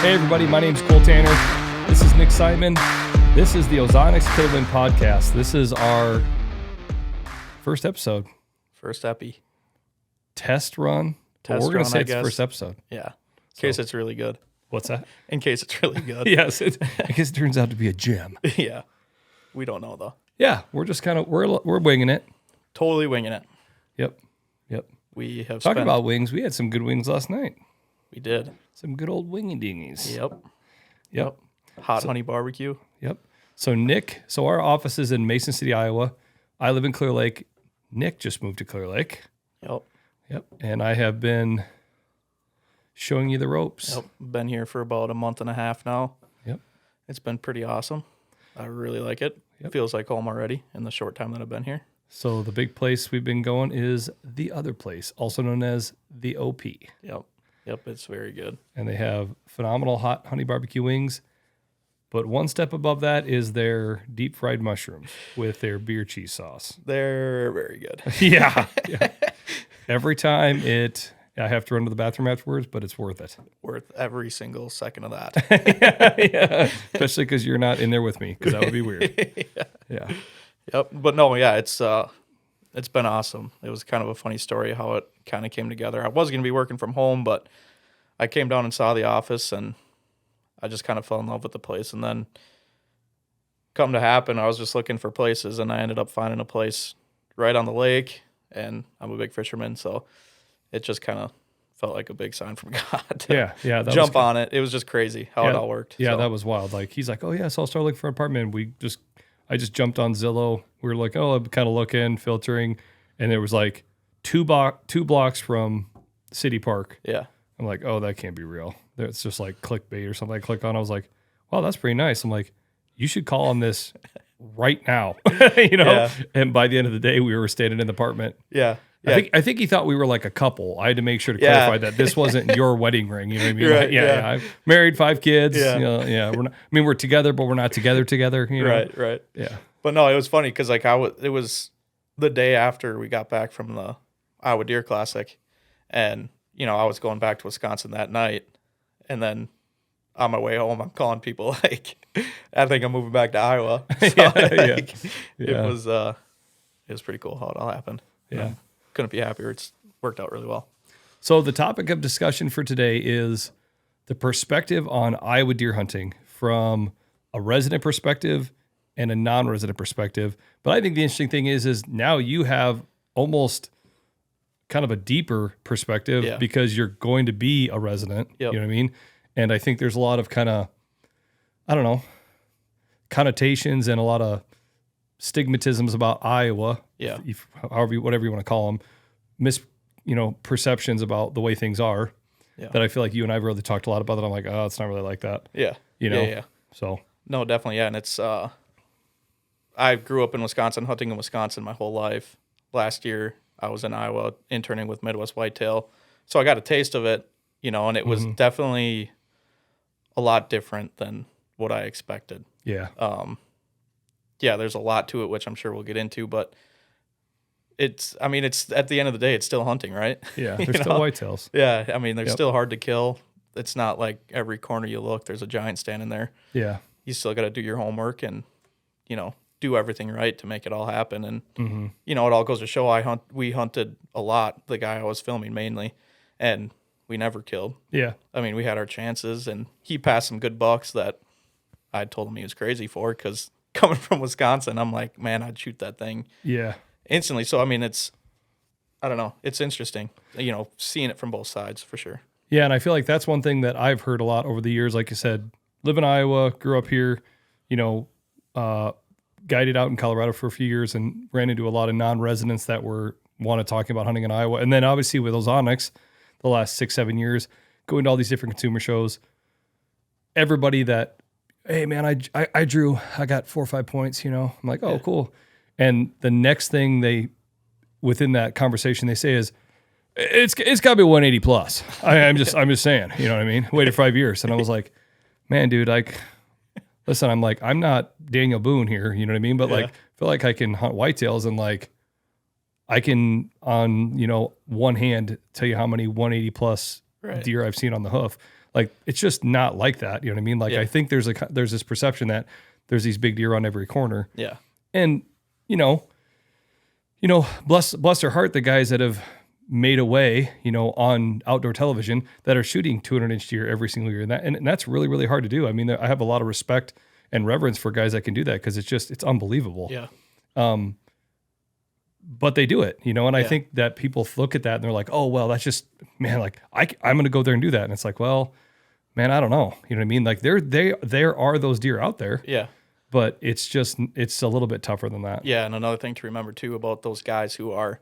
Hey everybody, my name's Cole Tanner. This is Nick Simon. This is the Ozonics Killerwinds Podcast. This is our first episode. First epi. Test run. We're going to say it's the first episode. Yeah. In case it's really good. What's that? In case it's really good. Yes. I guess it turns out to be a gem. Yeah. We don't know though. Yeah. We're just kind of, we're winging it. Totally winging it. Yep. We have Talking about wings, we had some good wings last night. We did. Some good old wingy dingies. Yep. Hot honey barbecue. Yep. So our office is in Mason City, Iowa. I live in Clear Lake. Nick just moved to Clear Lake. Yep. And I have been showing you the ropes. Yep. Been here for about a month and a half now. Yep. It's been pretty awesome. I really like it. Yep. Feels like home already in the short time that I've been here. So the big place we've been going is the other place, also known as the OP. Yep. It's very good. And they have phenomenal hot honey barbecue wings. But one step above that is their deep fried mushrooms with their beer cheese sauce. They're very good. Yeah. Every time I have to run to the bathroom afterwards, but it's worth it. Worth every single second of that. Yeah. Especially because you're not in there with me, because that would be weird. Yeah. Yep. But no, yeah, it's been awesome. It was kind of a funny story how it kind of came together. I was going to be working from home, but I came down and saw the office, and I just kind of fell in love with the place. And then come to happen, I was just looking for places, and I ended up finding a place right on the lake, and I'm a big fisherman, so it just kind of felt like a big sign from God to jump on it. It was just crazy how it all worked. Yeah, so. That was wild. Like, he's like, oh, yeah, so I'll start looking for an apartment. I just jumped on Zillow. We were like, I'm kind of looking, filtering, and there was like two blocks from City Park. Yeah. I'm like, oh, that can't be real. It's just like clickbait or something. I click on. I was like, wow, that's pretty nice. I'm like, you should call on this right now, Yeah. And by the end of the day, we were staying in an apartment. Yeah. I think he thought we were like a couple. I had to make sure to clarify that this wasn't your wedding ring. You know what I mean? Right, Yeah. I'm married, 5 kids. Yeah. We're not, we're together, but we're not together. You know? Right. Yeah. But no, it was funny because like it was the day after we got back from the Iowa Deer Classic, and I was going back to Wisconsin that night, and then on my way home, I'm calling people like, I think I'm moving back to Iowa. So, It was pretty cool how it all happened. Yeah. Couldn't be happier. It's worked out really well. So the topic of discussion for today is the perspective on Iowa deer hunting from a resident perspective and a non-resident perspective. But I think the interesting thing is now you have almost kind of a deeper perspective because you're going to be a resident. Yep. You know what I mean? And I think there's a lot of kind of, I don't know, connotations and a lot of stigmatisms about Iowa. Yeah. Whatever you want to call them, perceptions about the way things are. Yeah. That I feel like you and I've really talked a lot about that. I'm like, oh, it's not really like that. Yeah. Yeah. So. No, definitely. Yeah. And it's, I grew up in Wisconsin, hunting in Wisconsin my whole life. Last year, I was in Iowa interning with Midwest Whitetail. So I got a taste of it, and it was definitely a lot different than what I expected. Yeah. There's a lot to it, which I'm sure we'll get into, but it's at the end of the day, it's still hunting, right? Yeah. There's still whitetails. Yeah. They're still hard to kill. It's not like every corner you look, there's a giant standing there. Yeah. You still got to do your homework and, do everything right to make it all happen. And, it all goes to show we hunted a lot, the guy I was filming mainly, and we never killed. Yeah. We had our chances, and he passed some good bucks that I told him he was crazy for, because coming from Wisconsin, I'm like, man, I'd shoot that thing instantly. So, it's, I don't know, it's interesting, seeing it from both sides for sure. Yeah, and I feel like that's one thing that I've heard a lot over the years. Like you said, live in Iowa, grew up here, guided out in Colorado for a few years and ran into a lot of non-residents that wanted talking about hunting in Iowa. And then obviously with Ozonics, the last 6-7 years, going to all these different consumer shows, everybody that, hey man, I drew, I got 4 or 5 points, I'm like, oh, cool. And the next thing within that conversation they say is, it's got to be 180 plus. I'm just saying, you know what I mean? Waited 5 years. And I was like, man, dude, listen, I'm not Daniel Boone here, you know what I mean? But I feel like I can hunt whitetails, and I can on, one hand tell you how many 180 plus deer I've seen on the hoof. Like, it's just not like that. You know what I mean? Like, Yeah. I think there's this perception that there's these big deer on every corner. Yeah. And, bless their heart, the guys that have made a way, on outdoor television that are shooting 200-inch deer every single year. And that's really, really hard to do. I mean, I have a lot of respect and reverence for guys that can do that because it's unbelievable. Yeah. But they do it, and I think that people look at that and they're like, oh, well, that's just, man, like I'm going to go there and do that. And it's like, well, man, I don't know. You know what I mean? Like there are those deer out there. Yeah. But it's a little bit tougher than that. Yeah. And another thing to remember too about those guys who are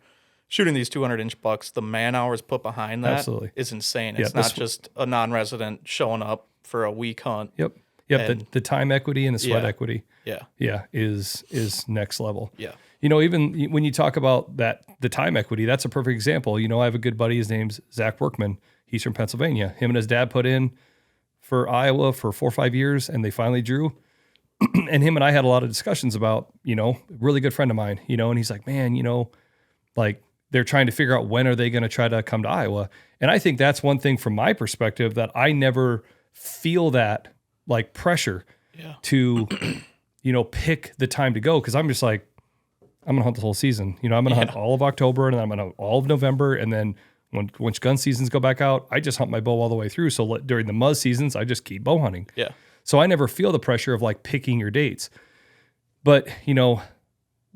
shooting these 200-inch bucks, the man hours put behind that is insane. It's not just a non-resident showing up for a week hunt. Yep. The time equity and the sweat equity. Yeah. Is next level. Yeah. Even when you talk about the time equity, that's a perfect example. I have a good buddy. His name's Zach Workman. He's from Pennsylvania. Him and his dad put in for Iowa for 4 or 5 years, and they finally drew. And him and I had a lot of discussions about, really good friend of mine, and he's like, man, like they're trying to figure out when are they going to try to come to Iowa. And I think that's one thing from my perspective that I never feel that like pressure to, pick the time to go. Cause I'm just like, I'm going to hunt the whole season. I'm going to hunt all of October and then I'm going to hunt all of November. And then once gun seasons go back out, I just hunt my bow all the way through. So during the muzz seasons, I just keep bow hunting. Yeah. So I never feel the pressure of like picking your dates. But,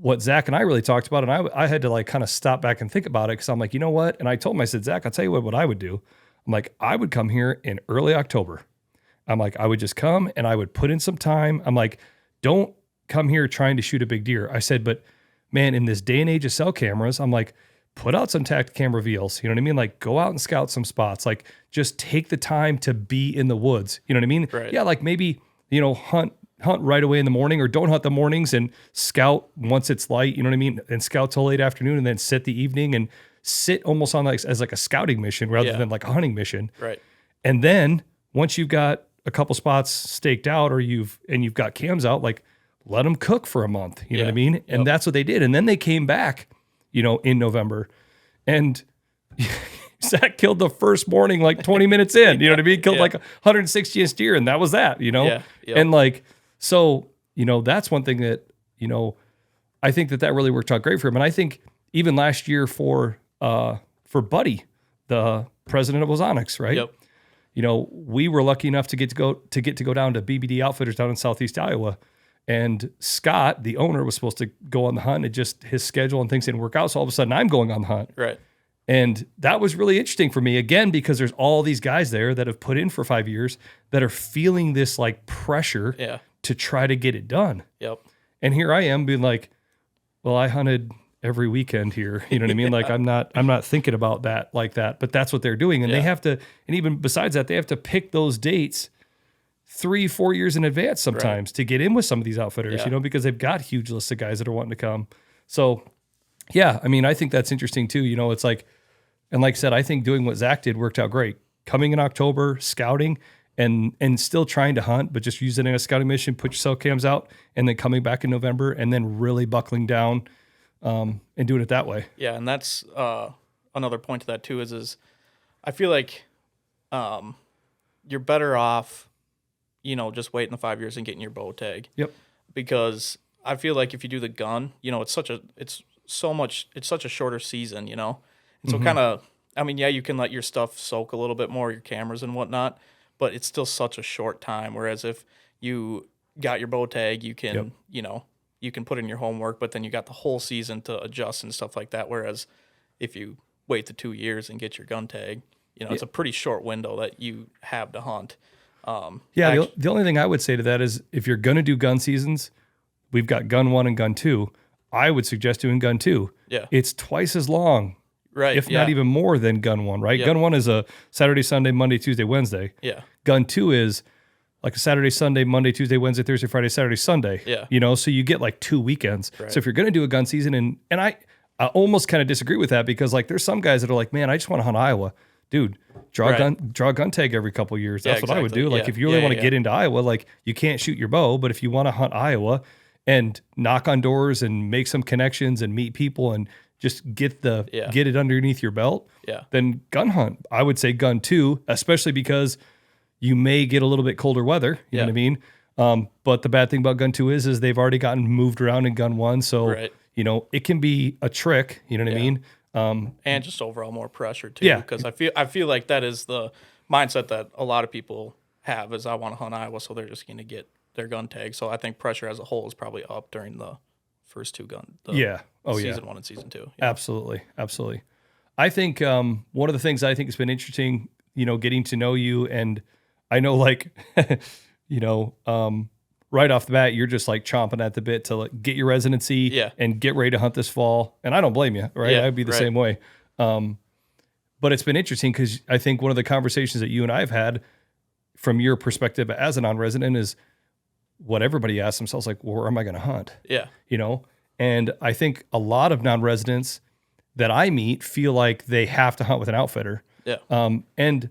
what Zach and I really talked about, and I had to like kind of stop back and think about it because I'm like, you know what? And I told him, I said, Zach, I'll tell you what I would do. I'm like, I would come here in early October. I'm like, I would just come and I would put in some time. I'm like, don't come here trying to shoot a big deer. I said, but man, in this day and age of cell cameras, I'm like, put out some tactic camera reveals. You know what I mean? Like go out and scout some spots. Just take the time to be in the woods. You know what I mean? Right. Yeah. Like maybe, hunt right away in the morning or don't hunt the mornings and scout once it's light, you know what I mean? And scout till late afternoon and then sit the evening and sit almost on as like a scouting mission rather than like a hunting mission. Right. And then once you've got a couple spots staked out or you've got cams out, like let them cook for a month, you know what I mean? And that's what they did. And then they came back, in November and Zach killed the first morning, like 20 minutes in, you know what I mean? Killed like 160-inch deer. And that was that, Yeah. Yep. And like, so, that's one thing that, I think that really worked out great for him. And I think even last year for Buddy, the president of Ozonics, right? Yep. We were lucky enough to get to go down to BBD Outfitters down in Southeast Iowa. And Scott, the owner, was supposed to go on the hunt. It just, his schedule and things didn't work out. So all of a sudden I'm going on the hunt. Right. And that was really interesting for me, again, because there's all these guys there that have put in for 5 years that are feeling this like pressure to try to get it done. Yep. And here I am being like, well, I hunted every weekend here. You know what I mean? Like I'm not thinking about that like that, but that's what they're doing. And they have to, and even besides that, they have to pick those dates 3-4 years in advance sometimes to get in with some of these outfitters, because they've got huge lists of guys that are wanting to come. So yeah, I mean, I think that's interesting too. It's like, and like I said, I think doing what Zach did worked out great. Coming in October, scouting, and still trying to hunt, but just using it as a scouting mission, put your cell cams out, and then coming back in November, and then really buckling down and doing it that way. Yeah, and that's another point to that too is I feel like you're better off, just waiting the 5 years and getting your bow tag. Yep. Because I feel like if you do the gun, it's such a shorter season, And so kind of, I mean, yeah, you can let your stuff soak a little bit more, your cameras and whatnot, but it's still such a short time. Whereas if you got your bow tag, you can, you can put in your homework, but then you got the whole season to adjust and stuff like that. Whereas if you wait the 2 years and get your gun tag, it's a pretty short window that you have to hunt. The only thing I would say to that is if you're going to do gun seasons, we've got gun 1 and gun 2. I would suggest doing gun 2. Yeah. It's twice as long. Right. If not even more than gun 1, right? Yep. Gun 1 is a Saturday, Sunday, Monday, Tuesday, Wednesday. Yeah. Gun 2 is like a Saturday, Sunday, Monday, Tuesday, Wednesday, Thursday, Friday, Saturday, Sunday. Yeah. So you get like 2 weekends. Right. So if you're going to do a gun season, and I almost kind of disagree with that because like there's some guys that are like, man, I just want to hunt Iowa. Dude, draw a gun tag every couple of years. That's what I would do. Like if you really want to get into Iowa, like you can't shoot your bow, but if you want to hunt Iowa and knock on doors and make some connections and meet people and just get it underneath your belt, then gun hunt. I would say gun 2, especially because you may get a little bit colder weather. You know what I mean? But the bad thing about gun 2 is they've already gotten moved around in gun 1. So, it can be a trick. You know what I mean? And just overall more pressure too. Yeah. Because I feel like that is the mindset that a lot of people have is I want to hunt Iowa, so they're just going to get their gun tag. So I think pressure as a whole is probably up during the first two season 1 and season 2. Absolutely. I think one of the things I think has been interesting, getting to know you, and I know like, right off the bat, you're just like chomping at the bit to like get your residency and get ready to hunt this fall. And I don't blame you, right? I'd be the same way. But it's been interesting because I think one of the conversations that you and I have had from your perspective as a non-resident is what everybody asks themselves, like, well, where am I going to hunt? Yeah. And I think a lot of non-residents that I meet feel like they have to hunt with an outfitter. Yeah. And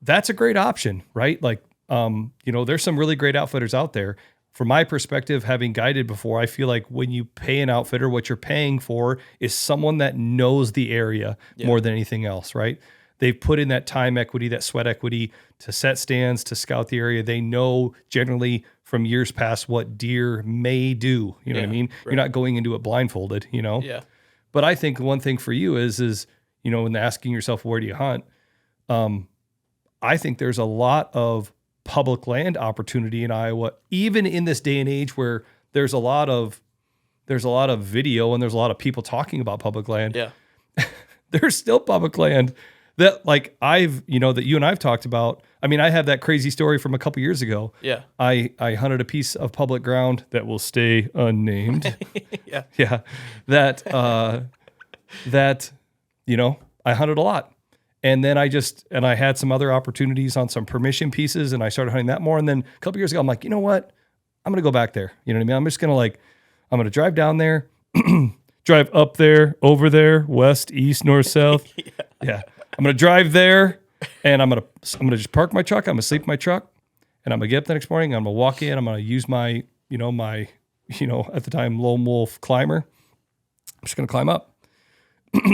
that's a great option, right? Like, there's some really great outfitters out there. From my perspective, having guided before, I feel like when you pay an outfitter, what you're paying for is someone that knows the area more than anything else, right? They've put in that time equity, that sweat equity to set stands, to scout the area. They know generally from years past what deer may do. You know what I mean? Right. You're not going into it blindfolded, Yeah. But I think one thing for you is when asking yourself, where do you hunt? I think there's a lot of public land opportunity in Iowa, even in this day and age where there's a lot of video and there's a lot of people talking about public land. Yeah. There's still public land that like that you and I've talked about. I mean, I have that crazy story from a couple years ago. Yeah. I hunted a piece of public ground that will stay unnamed. Yeah. Yeah. That I hunted a lot. And then I had some other opportunities on some permission pieces and I started hunting that more. And then a couple years ago, I'm like, you know what? I'm going to go back there. You know what I mean? I'm just going to I'm going to drive down there, drive up there, over there, west, east, north, south. Yeah. I'm going to drive there and I'm going to just park my truck. I'm going to sleep in my truck and I'm going to get up the next morning. I'm going to walk in. I'm going to use my at the time, lone wolf climber. I'm just going to climb up.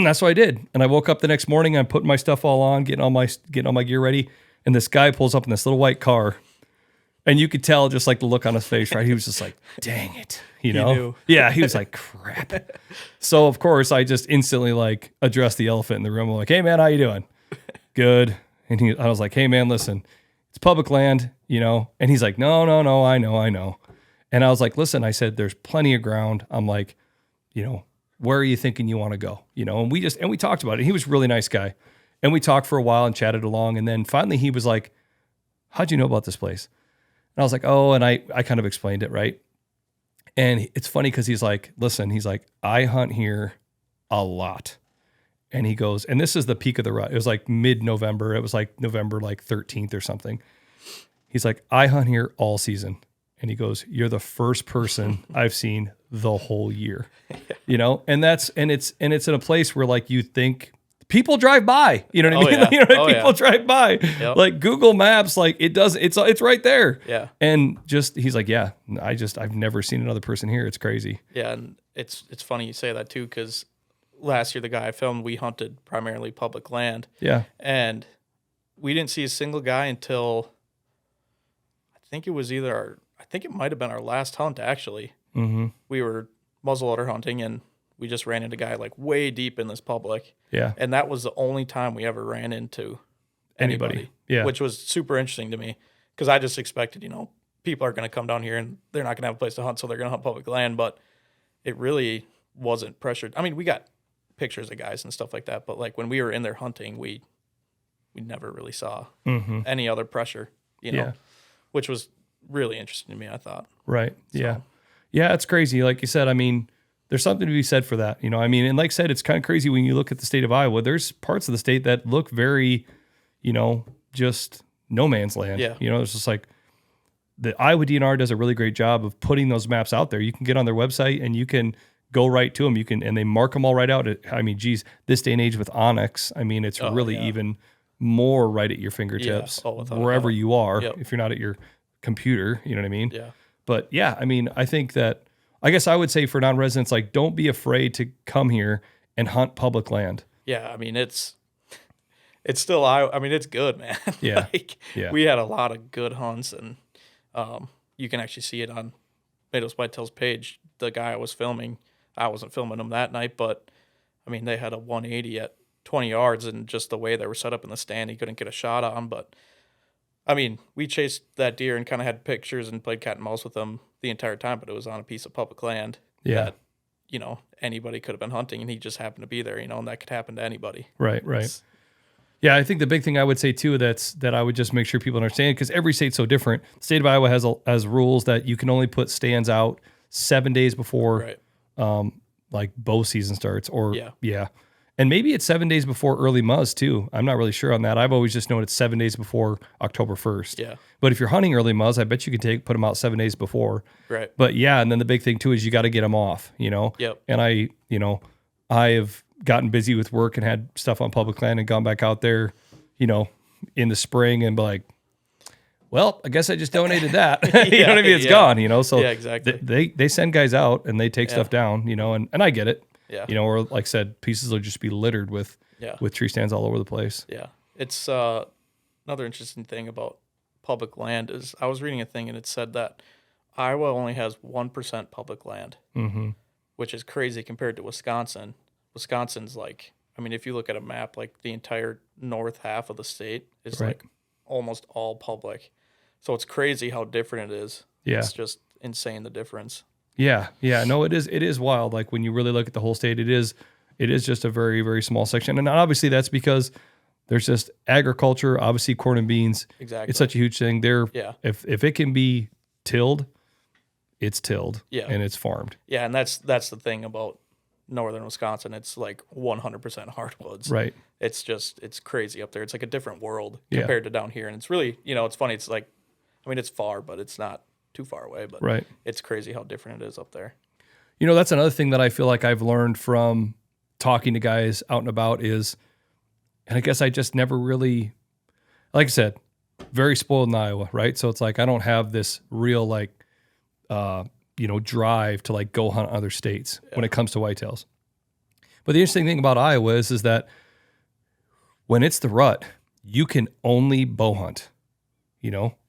That's what I did. And I woke up the next morning. I'm putting my stuff all on, getting all my gear ready. And this guy pulls up in this little white car. And you could tell just like the look on his face, right? He was just like, dang it. He knew. Yeah, he was like, crap. So of course I just instantly like addressed the elephant in the room. I'm like, hey man, how you doing? Good. And I was like, hey man, listen, it's public land, And he's like, no, I know. And I was like, listen, I said, there's plenty of ground. I'm like, where are you thinking you want to go? And we talked about it. He was a really nice guy. And we talked for a while and chatted along. And then finally he was like, how'd you know about this place? And I was like, oh, and I kind of explained it, right? And it's funny because he's like, listen, I hunt here a lot. And he goes, and this is the peak of the rut. It was like mid-November. It was like November 13th or something. He's like, I hunt here all season. And he goes, you're the first person I've seen the whole year, and it's in a place where like you think people drive by, you know what I mean? Yeah. People drive by, like Google Maps, like it's right there. Yeah. And he's like, yeah, I've never seen another person here. It's crazy. Yeah. And it's funny you say that too, because last year the guy I filmed, we hunted primarily public land. Yeah. And we didn't see a single guy until I think it might have been our last hunt actually. Mm-hmm. We were muzzleloader hunting and we just ran into a guy like way deep in this public. Yeah. And that was the only time we ever ran into anybody. Yeah. Which was super interesting to me because I just expected, people are going to come down here and they're not going to have a place to hunt, so they're going to hunt public land. But it really wasn't pressured. I mean, we got pictures of guys and stuff like that, but like when we were in there hunting, we never really saw any other pressure, which was really interesting to me, I thought. Right. So. Yeah. Yeah, it's crazy. Like you said, I mean, there's something to be said for that. And like I said, it's kind of crazy when you look at the state of Iowa. There's parts of the state that look very, just no man's land. Yeah. It's just like the Iowa DNR does a really great job of putting those maps out there. You can get on their website and you can go right to them. And they mark them all right out. This day and age with Onyx, it's really even more right at your fingertips wherever you are. Yep. If you're not at your computer, you know what I mean? Yeah. But yeah, I think that, I guess I would say for non-residents, like, don't be afraid to come here and hunt public land. Yeah. it's still I mean it's good, man. Yeah. Like Yeah. we had a lot of good hunts, and you can actually see it on Tomatoes Whitetail's page. The guy I was filming, I wasn't filming him that night, but I mean they had a 180 at 20 yards, and just the way they were set up in the stand, he couldn't get a shot on. But I mean, we chased that deer and kind of had pictures and played cat and mouse with him the entire time, but it was on a piece of public land that, anybody could have been hunting, and he just happened to be there, and that could happen to anybody. Right. Yeah, I think the big thing I would say too that I would just make sure people understand, because every state's so different. The state of Iowa has rules that you can only put stands out 7 days before, like bow season starts, or and maybe it's 7 days before early muzz too. I'm not really sure on that. I've always just known it's 7 days before October 1st. Yeah. But if you're hunting early muzz, I bet you could put them out 7 days before. Right. But yeah, and then the big thing too is you got to get them off. Yep. And I have gotten busy with work and had stuff on public land and gone back out there, in the spring and be like, well, I guess I just donated that. You know what I mean? It's gone, so yeah, exactly. They send guys out and they take stuff down, and I get it. Yeah. Or like I said, pieces will just be littered with tree stands all over the place. Yeah. It's another interesting thing about public land is I was reading a thing and it said that Iowa only has 1% public land, which is crazy compared to Wisconsin. Wisconsin's like, I mean, if you look at a map, like the entire north half of the state is like almost all public. So it's crazy how different it is. Yeah. It's just insane, the difference. Yeah. No, it is wild. Like when you really look at the whole state, it is just a very, very small section. And obviously that's because there's just agriculture, obviously corn and beans. Exactly. It's such a huge thing. If it can be tilled, it's tilled and it's farmed. Yeah. And that's the thing about northern Wisconsin. It's like 100% hardwoods. Right. It's crazy up there. It's like a different world compared to down here. And it's really, it's funny. It's like, I mean, it's far, but it's not too far away, but it's crazy how different it is up there. That's another thing that I feel like I've learned from talking to guys out and about is, and I guess I just never really, like I said, very spoiled in Iowa, right? So it's like I don't have this real drive to like go hunt other states when it comes to whitetails. But the interesting thing about Iowa is that when it's the rut, you can only bow hunt.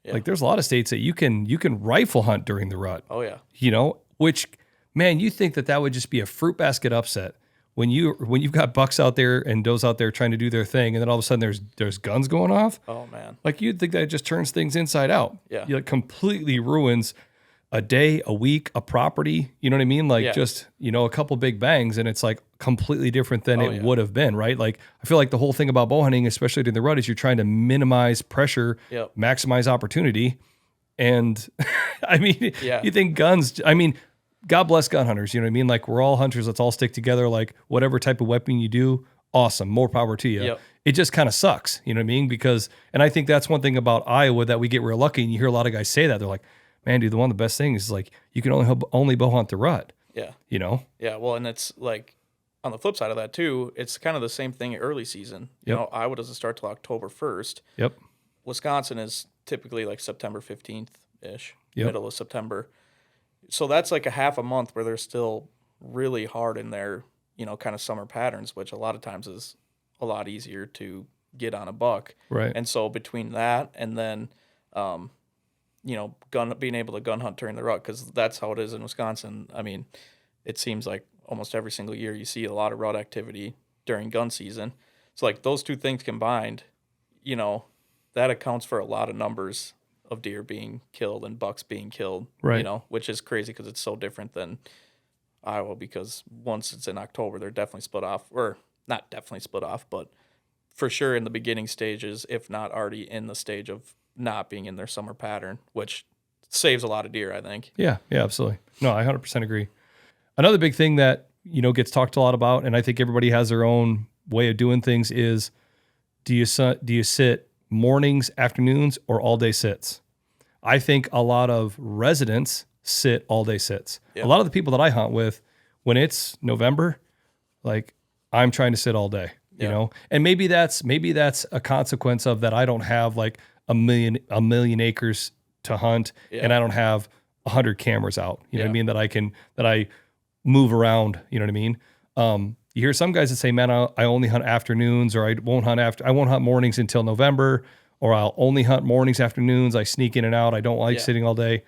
Like there's a lot of states that you can rifle hunt during the rut. Oh yeah. Which, man, you think that would just be a fruit basket upset when you've got bucks out there and does out there trying to do their thing, and then all of a sudden there's guns going off. Oh man. Like you'd think that it just turns things inside out. Yeah. It completely ruins a day, a week, a property. You know what I mean? Like just, a couple big bangs and it's like completely different than it would have been, right? Like I feel like the whole thing about bow hunting, especially during the rut, is you're trying to minimize pressure, maximize opportunity. And I mean, you think guns, I mean, God bless gun hunters. You know what I mean? Like we're all hunters. Let's all stick together. Like whatever type of weapon you do, awesome. More power to you. Yep. It just kind of sucks. You know what I mean? And I think that's one thing about Iowa that we get real lucky. And you hear a lot of guys say that. They're like, man, dude, one of the best things is like you can only bow hunt the rut. Yeah. Yeah, well, and it's like on the flip side of that too, it's kind of the same thing early season. Iowa doesn't start till October 1st. Yep. Wisconsin is typically like September 15th-ish, middle of September. So that's like a half a month where they're still really hard in their, kind of summer patterns, which a lot of times is a lot easier to get on a buck. Right. And so between that and then, being able to gun hunt during the rut, because that's how it is in Wisconsin. I mean, it seems like almost every single year you see a lot of rut activity during gun season. So like those two things combined, that accounts for a lot of numbers of deer being killed and bucks being killed, right. Which is crazy because it's so different than Iowa, because once it's in October, they're definitely split off, or not definitely split off, but for sure in the beginning stages, if not already in the stage of not being in their summer pattern, which saves a lot of deer, I think. Yeah, absolutely. No, I 100% agree. Another big thing that, gets talked a lot about, and I think everybody has their own way of doing things, is do you sit mornings, afternoons, or all day sits? I think a lot of residents sit all day sits. Yep. A lot of the people that I hunt with, when it's November, like I'm trying to sit all day, and maybe that's a consequence of that. I don't have like a million acres to hunt, and I don't have 100 cameras out, you know what I mean? That I move around, you know what I mean? You hear some guys that say, man, I only hunt afternoons, or I won't hunt mornings until November, or I'll only hunt mornings, afternoons. I sneak in and out. I don't like sitting all day.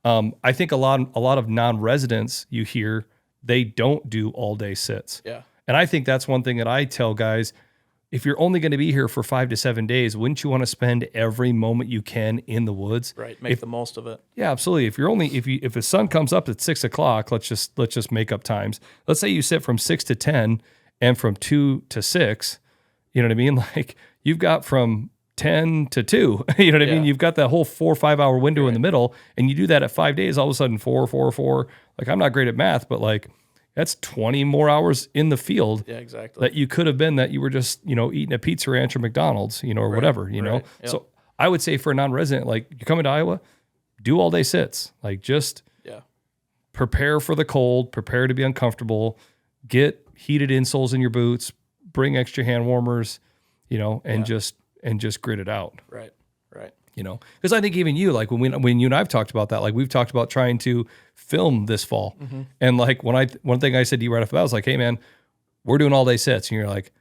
I think a lot of non-residents you hear, they don't do all day sits. Yeah. And I think that's one thing that I tell guys, if you're only going to be here for 5 to 7 days, wouldn't you want to spend every moment you can in the woods? Right. Make the most of it. Yeah, absolutely. If the sun comes up at 6 o'clock, let's just make up times. Let's say you sit from 6 to 10 and from 2 to 6, you know what I mean? Like you've got from 10 to 2, you know what I mean? You've got that whole 4 or 5 hour window in the middle, and you do that at 5 days, all of a sudden 4. Like I'm not great at math, but like that's 20 more hours in the field. Yeah, exactly. That you could have been that you were just, eating a Pizza Ranch or McDonald's, or whatever, know? Yep. So I would say for a non-resident, like you're coming to Iowa, do all day sits, like just prepare for the cold, prepare to be uncomfortable, get heated insoles in your boots, bring extra hand warmers, and just grit it out. Right. Because I think even you, like when you and I've talked about that, like we've talked about trying to film this fall. Mm-hmm. And like one thing I said to you right off the bat, I was like, hey man, we're doing all day sets. And you're like,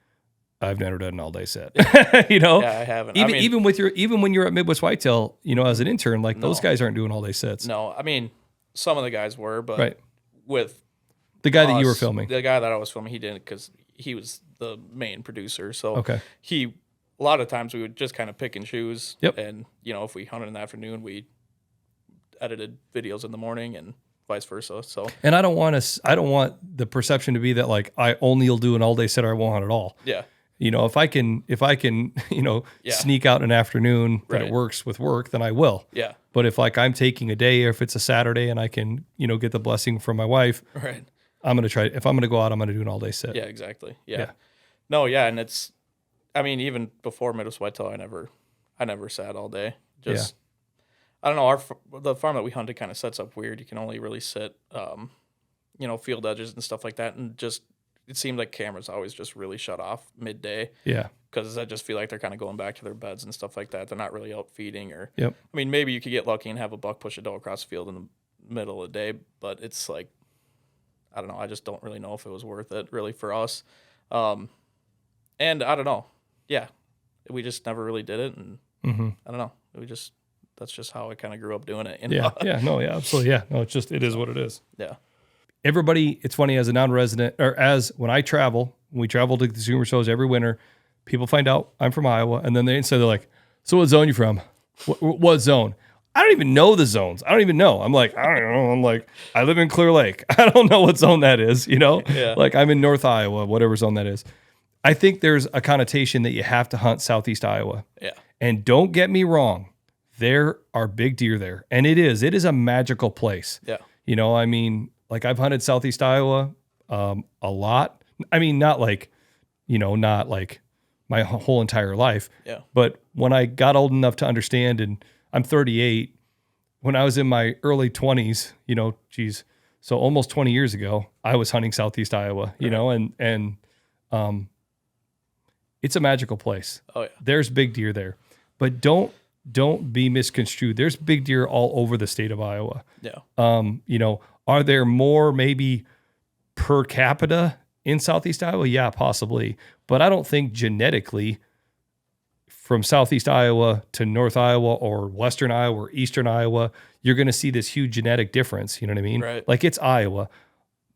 I've never done an all day set. Yeah, I haven't. Even when you're at Midwest Whitetail, as an intern, like those guys aren't doing all day sets. No, I mean, some of the guys were, but with the guy that you were filming, the guy that I was filming, he didn't, because he was the main producer. So a lot of times we would just kind of pick and choose. Yep. And, if we hunted in the afternoon, we edited videos in the morning and vice versa. So, and I don't want the perception to be that like I only will do an all day set or I won't hunt at all. Yeah. If I can, sneak out an afternoon that it works with work, then I will. Yeah. But if like I'm taking a day, or if it's a Saturday and I can, get the blessing from my wife, right, I'm going to try. If I'm going to go out, I'm going to do an all day sit. Yeah, exactly. Yeah. No, yeah. And it's, I mean, even before Midwest Whitetail, I never sat all day. Just, I don't know. The farm that we hunted kind of sets up weird. You can only really sit, field edges and stuff like that. And just, it seemed like cameras always just really shut off midday. Yeah. Because I just feel like they're kind of going back to their beds and stuff like that. They're not really out feeding or, I mean, maybe you could get lucky and have a buck push a doe across the field in the middle of the day, but it's like, I don't know. I just don't really know if it was worth it really for us. And I don't know. Yeah. We just never really did it. And I don't know. That's just how I kind of grew up doing it. Yeah. Yeah. No, yeah, absolutely. Yeah. No, it is what it is. Yeah. Everybody, it's funny, as a non-resident, or when we travel to consumer shows every winter, people find out I'm from Iowa, and then they're like, so what zone you from? What zone? I don't even know the zones. I don't even know. I'm like, I don't know. I'm like, I live in Clear Lake. I don't know what zone that is, Yeah. Like I'm in North Iowa, whatever zone that is. I think there's a connotation that you have to hunt Southeast Iowa. Yeah. And don't get me wrong, there are big deer there. And it is a magical place. Yeah. I mean, like I've hunted Southeast Iowa a lot. I mean, not like my whole entire life. Yeah. But when I got old enough to understand, and I'm 38, when I was in my early 20s, so almost 20 years ago, I was hunting Southeast Iowa, and it's a magical place. Oh yeah. There's big deer there, but don't be misconstrued. There's big deer all over the state of Iowa. Yeah. Are there more maybe per capita in Southeast Iowa? Yeah, possibly. But I don't think genetically from Southeast Iowa to North Iowa or Western Iowa or Eastern Iowa, you're going to see this huge genetic difference. You know what I mean? Right. Like it's Iowa.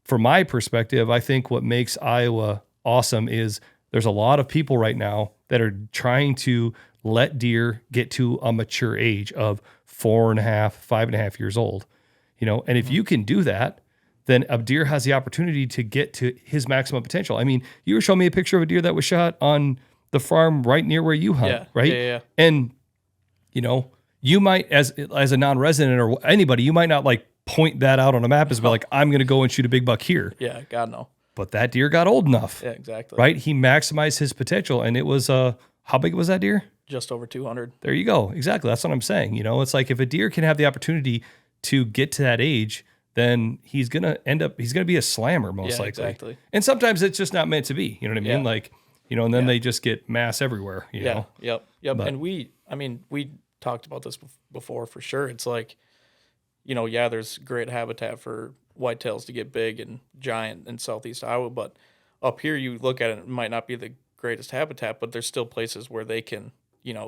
From my perspective, I think what makes Iowa awesome is there's a lot of people right now that are trying to let deer get to a mature age of 4.5, 5.5 years old. And if you can do that, then a deer has the opportunity to get to his maximum potential. I mean, you were showing me a picture of a deer that was shot on the farm right near where you hunt, right? Yeah. And, you might, as a non-resident or anybody, you might not like point that out on a map as well, like, I'm going to go and shoot a big buck here. Yeah, God, no. But that deer got old enough. Yeah, exactly. Right? He maximized his potential. And it was, how big was that deer? Just over 200. There you go. Exactly. That's what I'm saying. It's like if a deer can have the opportunity to get to that age, then he's going to be a slammer most likely. Exactly. And sometimes it's just not meant to be, you know what I mean? Yeah. Like, and then they just get mass everywhere, you know? Yep. But, and we talked about this before for sure. It's like, there's great habitat for whitetails to get big and giant in Southeast Iowa, but up here you look at it, it might not be the greatest habitat, but there's still places where they can,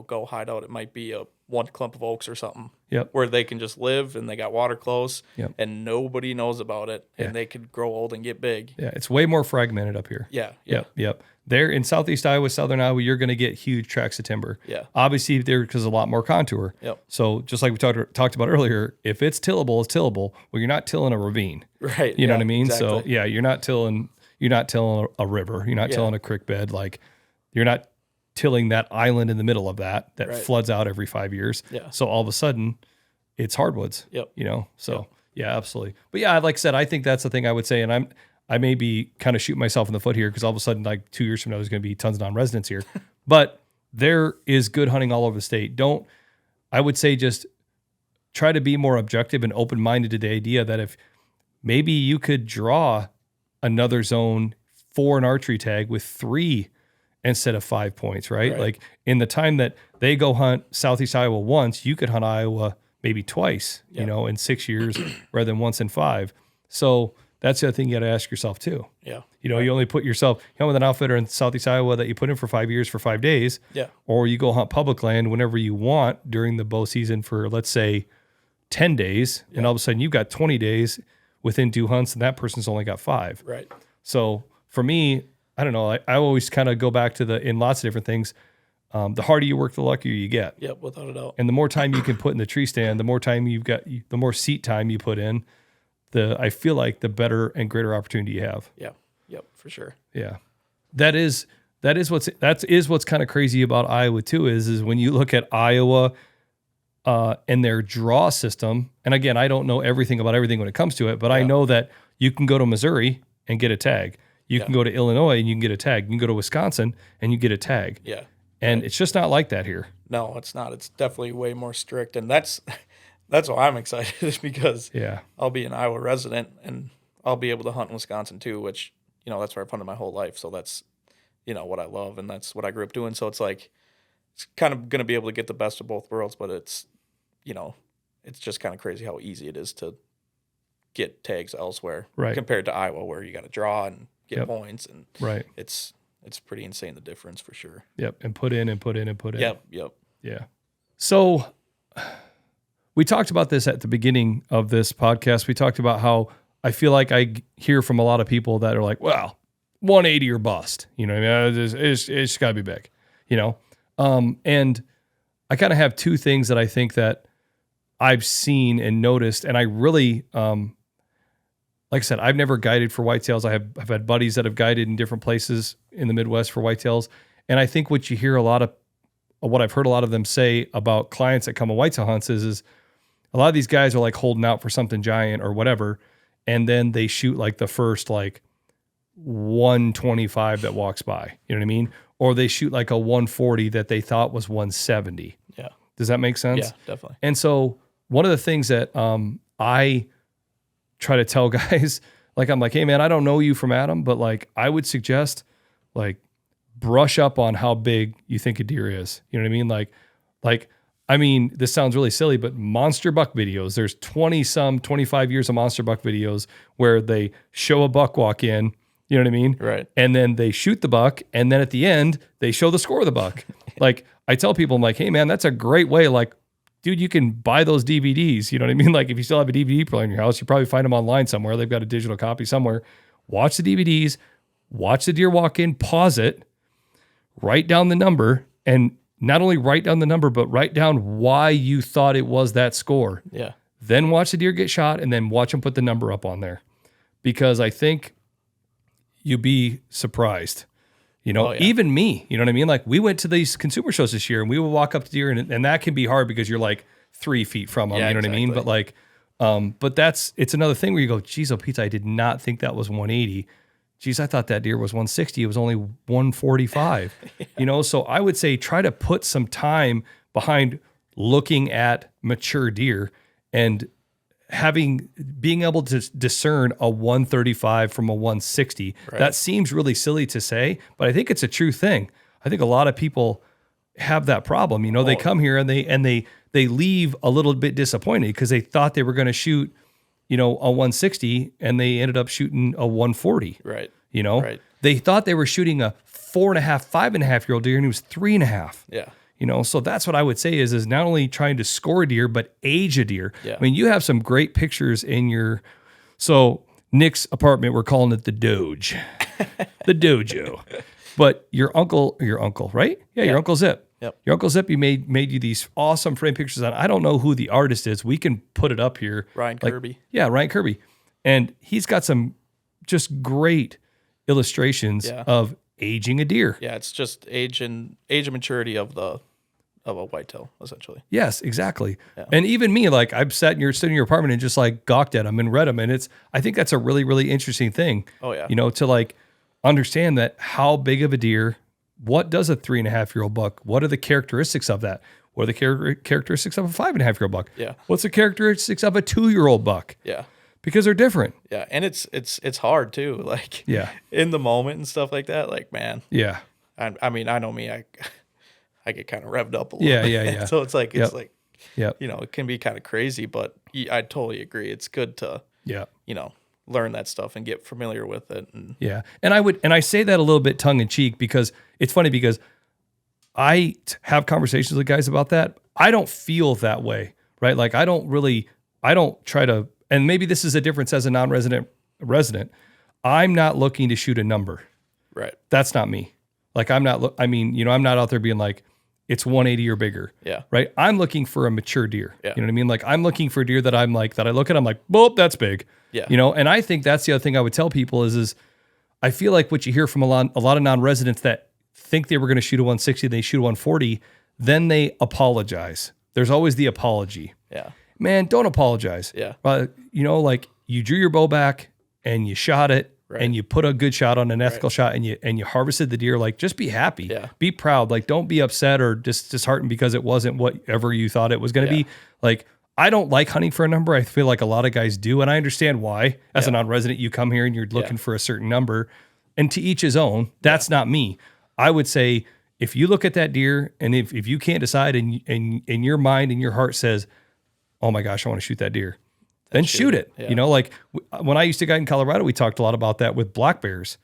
go hide out. It might be one clump of oaks or something. Yep. Where they can just live and they got water close. Yep. And nobody knows about it, and they could grow old and get big. Yeah, it's way more fragmented up here. Yeah. Yep. There in southeast Iowa, southern Iowa, you're going to get huge tracts of timber. Yeah. Obviously, because a lot more contour. Yep. So just like we talked about earlier, if it's tillable, it's tillable. Well, you're not tilling a ravine. Right. You know what I mean? Exactly. So yeah, you're not tilling a river. You're not tilling a creek bed. Like you're not tilling that island in the middle of that floods out every 5 years. Yeah. So all of a sudden, it's hardwoods. Yep. So yeah, absolutely. But yeah, like I said, I think that's the thing I would say, and I may be kind of shooting myself in the foot here because all of a sudden, like 2 years from now, there's going to be tons of non-residents here. But there is good hunting all over the state. I would say just try to be more objective and open-minded to the idea that if maybe you could draw another zone for an archery tag with 3 instead of 5 points, right? Like in the time that they go hunt Southeast Iowa once, you could hunt Iowa maybe twice, in 6 years rather than once in 5. So that's the other thing you got to ask yourself too. Yeah. You only put yourself, with an outfitter in Southeast Iowa that you put in for 5 years for 5 days. Yeah. Or you go hunt public land whenever you want during the bow season for, let's say, 10 days. Yeah. And all of a sudden you've got 20 days within 2 hunts and that person's only got 5. Right. So for me, I don't know. I always kind of go back to in lots of different things. The harder you work, the luckier you get. Yep, without a doubt. And the more time you can put in the tree stand, the more time you've got, the more seat time you put in, I feel like the better and greater opportunity you have. Yeah. Yep, for sure. Yeah. That is what's kind of crazy about Iowa too, is when you look at Iowa and their draw system. And again, I don't know everything about everything when it comes to it, but I know that you can go to Missouri and get a tag. You can go to Illinois and you can get a tag. You can go to Wisconsin and you get a tag. Yeah. And it's just not like that here. No, it's not. It's definitely way more strict. And that's why I'm excited is because I'll be an Iowa resident and I'll be able to hunt in Wisconsin too, which, that's where I've hunted my whole life. So that's, what I love and that's what I grew up doing. So it's like, it's kind of going to be able to get the best of both worlds, but it's, it's just kind of crazy how easy it is to get tags elsewhere compared to Iowa where you got to draw and get points and it's pretty insane, the difference for sure. Yep. And put in. Yep. Yeah. So we talked about this at the beginning of this podcast. We talked about how I feel like I hear from a lot of people that are like, well, 180 or bust, I mean, it's gotta be big, and I kind of have 2 things that I think that I've seen and noticed. And I really, like I said, I've never guided for whitetails. I've had buddies that have guided in different places in the Midwest for whitetails. And I think what you hear what I've heard a lot of them say about clients that come on whitetail hunts is a lot of these guys are like holding out for something giant or whatever. And then they shoot like the first like 125 that walks by, you know what I mean? Or they shoot like a 140 that they thought was 170. Yeah. Does that make sense? Yeah, definitely. And so one of the things that I try to tell guys, like, I'm like, hey man, I don't know you from Adam, but like, I would suggest like brush up on how big you think a deer is. You know what I mean? I mean, this sounds really silly, but monster buck videos, there's 25 years of monster buck videos where they show a buck walk in, you know what I mean? Right. And then they shoot the buck. And then at the end, they show the score of the buck. Like I tell people, I'm like, hey man, that's a great way. Like, dude, you can buy those DVDs. You know what I mean? Like if you still have a DVD player in your house, you probably find them online somewhere. They've got a digital copy somewhere. Watch the DVDs, watch the deer walk in, pause it, write down the number, and not only write down the number, but write down why you thought it was that score. Yeah. Then watch the deer get shot and then watch them put the number up on there. Because I think you'd be surprised. Even me, you know what I mean? Like we went to these consumer shows this year and we would walk up to deer and that can be hard because you're like 3 feet from them, you know what I mean? But like, it's another thing where you go, geez, oh Pete, I did not think that was 180. Geez, I thought that deer was 160. It was only 145, So I would say try to put some time behind looking at mature deer and being able to discern a 135 from a 160. Right. That seems really silly to say, but I think it's a true thing. I think a lot of people have that problem. They come here and they leave a little bit disappointed because they thought they were going to shoot, a 160 and they ended up shooting a 140. Right. Right. They thought they were shooting a 4.5, 5.5-year-old deer, and he was 3.5. Yeah. So that's what I would say is not only trying to score a deer, but age a deer. Yeah. I mean, you have some great pictures in so Nick's apartment, we're calling it the Doge, the dojo. But your uncle, right? Yeah, your Uncle Zip. Yep. Your Uncle Zip, you made you these awesome frame pictures on. I don't know who the artist is. We can put it up here. Ryan Kirby. Yeah, Ryan Kirby. And he's got some just great illustrations of aging a deer. Yeah, it's just age and maturity of a whitetail, essentially. Yes, exactly. Yeah. And even me, like I've sitting in your apartment and just like gawked at them and read them. And I think that's a really, really interesting thing. Oh yeah. To like understand that how big of a deer, what does a 3.5-year-old buck? What are the characteristics of that? What are the characteristics of a 5.5-year-old buck? Yeah. What's the characteristics of a 2-year-old buck? Yeah. Because they're different. Yeah. And it's hard too. Like in the moment and stuff like that. Like, man. Yeah. I mean, I know me, I get kind of revved up a little bit. Yeah. So it's like, Yep. It can be kind of crazy, but I totally agree. It's good to, learn that stuff and get familiar with it. And I say that a little bit tongue in cheek because it's funny because I have conversations with guys about that. I don't feel that way, right? Like I don't try to, and maybe this is a difference as a non-resident resident. I'm not looking to shoot a number. Right. That's not me. Like I'm not out there being like, it's 180 or bigger. Yeah. Right. I'm looking for a mature deer. Yeah. You know what I mean? Like I'm looking for a deer that I look at, I'm like, boop, that's big. Yeah. And I think that's the other thing I would tell people is I feel like what you hear from a lot of non-residents that think they were going to shoot a 160, they shoot a 140, then they apologize. There's always the apology. Yeah. Man, don't apologize. Yeah. Like you drew your bow back and you shot it. Right. And you put a good shot on an ethical shot and you harvested the deer. Like, just be happy. Yeah. Be proud. Like, don't be upset or disheartened because it wasn't whatever you thought it was going to be. Like, I don't like hunting for a number. I feel like a lot of guys do. And I understand why. As a non-resident, you come here and you're looking for a certain number. And to each his own. That's not me. I would say if you look at that deer and if you can't decide and your mind and your heart says, oh my gosh, I want to shoot that deer. Then shoot it. Yeah. Like when I used to guide in Colorado, we talked a lot about that with black bears.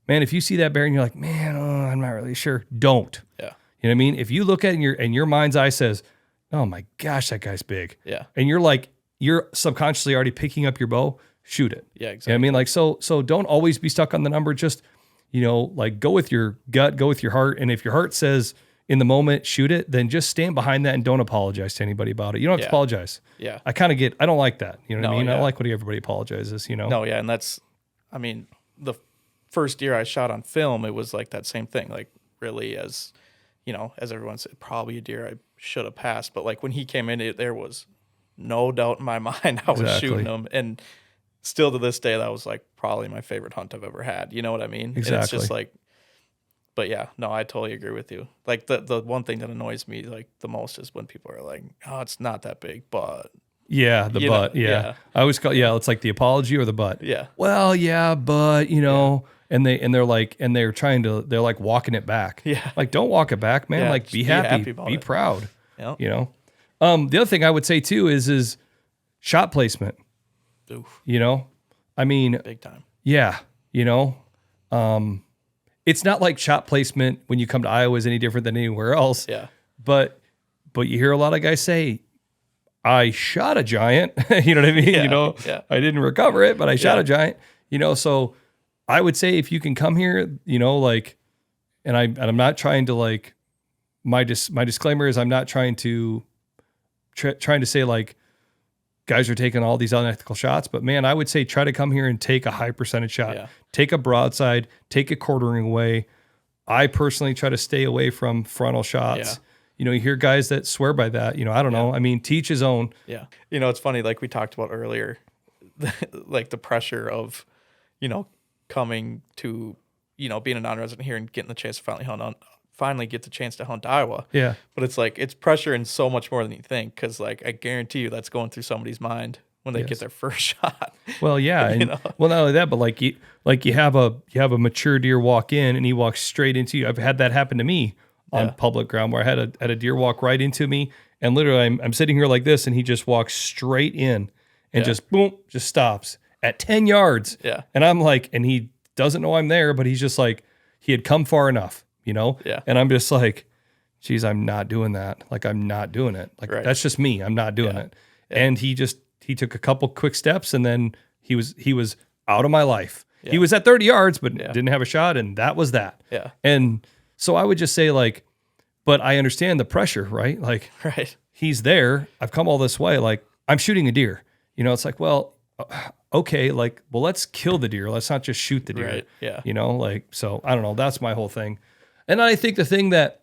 Man, if you see that bear and you're like, man, I'm not really sure. Don't. Yeah. You know what I mean? If you look at it and your mind's eye says, oh my gosh, that guy's big. Yeah. And you're subconsciously already picking up your bow, shoot it. Yeah, exactly. You know what I mean? Like, so don't always be stuck on the number. Just, like go with your gut, go with your heart. And if your heart says in the moment, shoot it, then just stand behind that and don't apologize to anybody about it. You don't have to apologize. Yeah. I don't like that. You know what I mean? Yeah. I don't like when everybody apologizes, No, yeah. And the first deer I shot on film, it was like that same thing. Like really as everyone said, probably a deer I should have passed. But like when he came in, there was no doubt in my mind I was shooting him. And still to this day, that was like probably my favorite hunt I've ever had. You know what I mean? Exactly. And it's just like, but yeah, no, I totally agree with you. Like the one thing that annoys me like the most is when people are like, oh, it's not that big, but yeah, the but, yeah. I always call it's like the apology or the but. Yeah. Well, yeah, but and they're like they're like walking it back. Yeah. Like don't walk it back, man. Yeah, like be happy about be it. proud. Yep. The other thing I would say too is shot placement. Oof. I mean, big time. Yeah. It's not like shot placement when you come to Iowa is any different than anywhere else. Yeah. But you hear a lot of guys say, I shot a giant. You know what I mean? Yeah. I didn't recover it, but I shot a giant. So I would say if you can come here, like, and I'm not trying to like, my disclaimer is I'm not trying to say like guys are taking all these unethical shots, but man, I would say try to come here and take a high percentage shot. Yeah. Take a broadside, take a quartering away. I personally try to stay away from frontal shots. Yeah. You hear guys that swear by that. I don't know. I mean, teach his own. Yeah. it's funny, like we talked about earlier, like the pressure of, coming to, being a non-resident here and getting the chance to finally get the chance to hunt Iowa. Yeah. But it's like, it's pressure and so much more than you think. Cause like, I guarantee you that's going through somebody's mind when they get their first shot. Well, yeah. And, well, not only that, but like you have a mature deer walk in and he walks straight into you. I've had that happen to me on public ground where I had a deer walk right into me and literally I'm sitting here like this and he just walks straight in and just boom, just stops at 10 yards. Yeah. And I'm like, and he doesn't know I'm there, but he's just like, he had come far enough, you know? Yeah. And I'm just like, geez, I'm not doing that. Like, I'm not doing it. Like, that's just me. I'm not doing it. Yeah. And he took a couple quick steps, and then he was out of my life. Yeah. He was at 30 yards, but didn't have a shot. And that was that. Yeah. And so I would just say, like, but I understand the pressure, right? Like, he's there. I've come all this way. Like, I'm shooting a deer. You know, it's like, well, okay, like, well, let's kill the deer. Let's not just shoot the deer. Right. Yeah. You know, like, so I don't know. That's my whole thing. And I think the thing that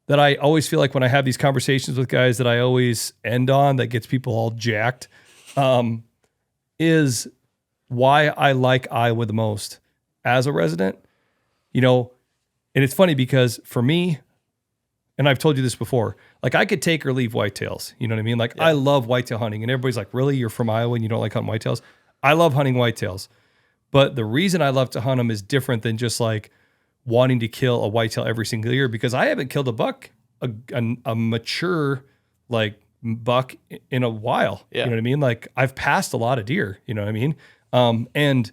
I always feel like when I have these conversations with guys that I always end on that gets people all jacked, is why I like Iowa the most as a resident. You know, and it's funny because for me, and I've told you this before, like, I could take or leave whitetails. You know what I mean? Like, I love whitetail hunting, and everybody's like, really? You're from Iowa and you don't like hunting whitetails? I love hunting whitetails. But the reason I love to hunt them is different than just like wanting to kill a whitetail every single year, because I haven't killed a buck, a mature like buck in a while. Yeah. You know what I mean? Like, I've passed a lot of deer, you know what I mean? And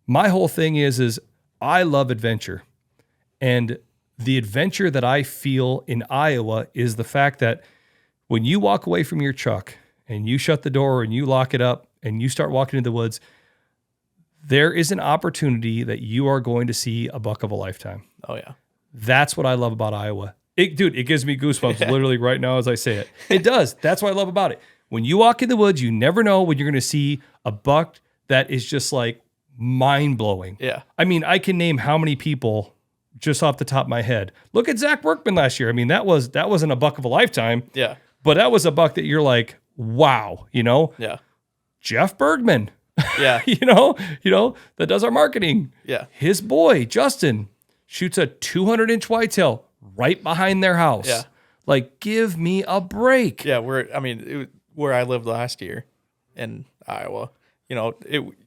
my whole thing is I love adventure. And the adventure that I feel in Iowa is the fact that when you walk away from your truck and you shut the door and you lock it up and you start walking into the woods, there is an opportunity that you are going to see a buck of a lifetime. Oh, yeah. That's what I love about Iowa. It gives me goosebumps literally right now as I say it. It does. That's what I love about it. When you walk in the woods, you never know when you're going to see a buck that is just like mind-blowing. Yeah. I mean, I can name how many people just off the top of my head. Look at Zach Workman last year. I mean, that wasn't a buck of a lifetime. Yeah. But that was a buck that you're like, wow, you know? Yeah. Jeff Bergman. Yeah. you know, that does our marketing. Yeah. His boy, Justin, shoots a 200-inch whitetail right behind their house. Yeah. Like, give me a break. Yeah. Where I lived last year in Iowa, you know,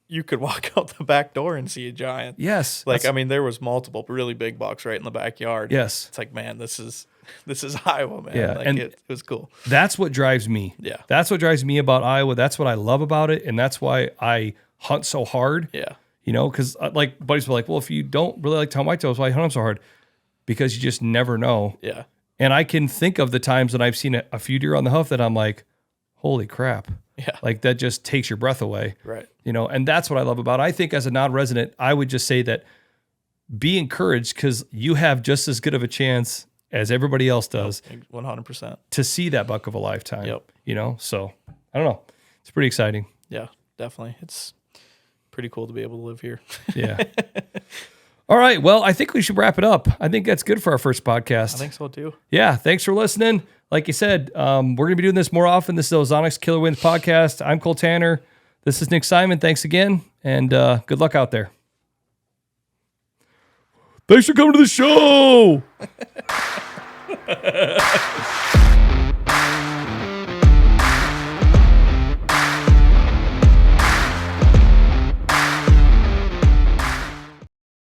you could walk out the back door and see a giant. Yes. Like, I mean, there was multiple really big bucks right in the backyard. Yes. It's like, man, this is Iowa, man. Yeah. Like, and it was cool. That's what drives me. Yeah. That's what drives me about Iowa. That's what I love about it. And that's why I hunt so hard. Yeah. You know, because like buddies were like, well, if you don't really like to hunt whitetails, why hunt them so hard? Because you just never know. Yeah. And I can think of the times when I've seen a few deer on the hoof that I'm like, holy crap. Yeah. Like, that just takes your breath away. Right. You know, and that's what I love about it. I think as a non-resident, I would just say that be encouraged, because you have just as good of a chance as everybody else does 100% to see that buck of a lifetime. Yep. You know, so I don't know. It's pretty exciting. Yeah, definitely. It's pretty cool to be able to live here. Yeah. All right. Well, I think we should wrap it up. I think that's good for our first podcast. I think so too. Yeah. Thanks for listening. Like you said, we're going to be doing this more often. This is Ozonics Killerwinds Podcast. I'm Cole Tanner. This is Nick Simon. Thanks again, and good luck out there. Thanks for coming to the show.